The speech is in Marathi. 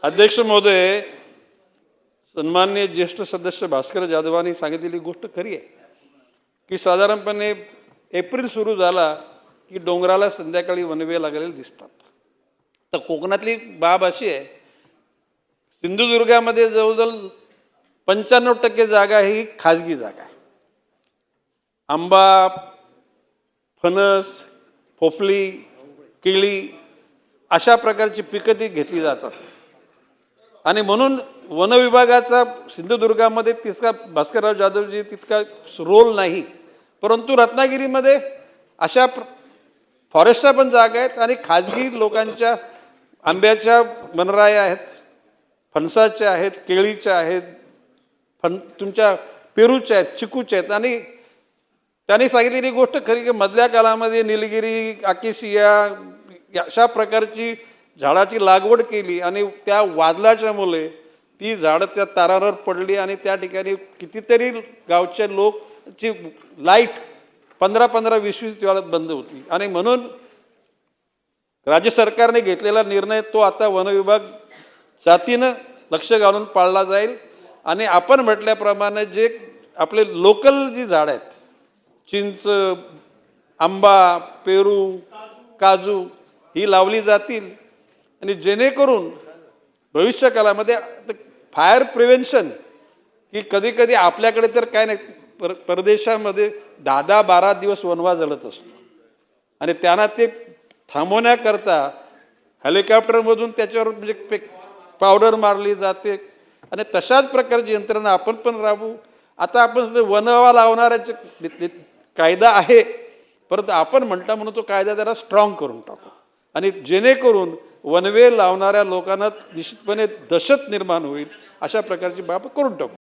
अध्यक्ष महोदय, सन्माननीय ज्येष्ठ सदस्य भास्कर जाधवांनी सांगितलेली गोष्ट खरी आहे की साधारणपणे एप्रिल सुरू झाला की डोंगराला संध्याकाळी वनवे लागलेले दिसतात. तर कोकणातली बाब अशी आहे, सिंधुदुर्गामध्ये जवळजवळ 95% जागा ही खाजगी जागा आहे. आंबा, फणस, पोफळी, केळी अशा प्रकारची पिकं ती घेतली जातात. आणि म्हणून वन विभागाचा सिंधुदुर्गामध्ये तितका भास्करराव जाधवजी तितका रोल नाही, परंतु रत्नागिरीमध्ये अशा फॉरेस्टच्या पण जागा आहेत आणि खाजगी लोकांच्या आंब्याच्या वनराया आहेत, फणसाच्या आहेत, केळीच्या आहेत, तुमच्या पेरूच्या आहेत, चिकूच्या आहेत. आणि त्यांनी सांगितलेली गोष्ट खरी की मधल्या काळामध्ये निलगिरी, अकेशिया अशा प्रकारची झाडाची लागवड केली आणि त्या वादळाच्या मुळे ती झाडं त्या तारावर पडली आणि त्या ठिकाणी कितीतरी गावचे लोकची लाईट 15-20 दिवस बंद होती. आणि म्हणून राज्य सरकारने घेतलेला निर्णय तो आता वन विभाग जातीनं लक्ष घालून पाळला जाईल. आणि आपण म्हटल्याप्रमाणे जे आपले लोकल जी झाडं आहेत, चिंच, आंबा, पेरू, काजू ही लावली जातील. आणि जेणेकरून भविष्य काळामध्ये फायर प्रिव्हेन्शन की कधी कधी आपल्याकडे तर काय नाही, परदेशामध्ये 10-12 दिवस वनवा जळत असतो आणि त्यांना ते थांबवण्याकरता हेलिकॉप्टरमधून त्याच्यावर म्हणजे पावडर मारली जाते आणि तशाच प्रकारची यंत्रणा आपण पण राबवू. आता आपण वनवा लावणाऱ्याचे कायदा आहे, परंतु आपण म्हणता म्हणून तो कायदा जरा स्ट्रॉंग करून टाकू आणि जेणेकरून वनवे लावणाऱ्या लोकांना निश्चितपणे दहशत निर्माण होईल अशा प्रकारची बाब करून टाकू.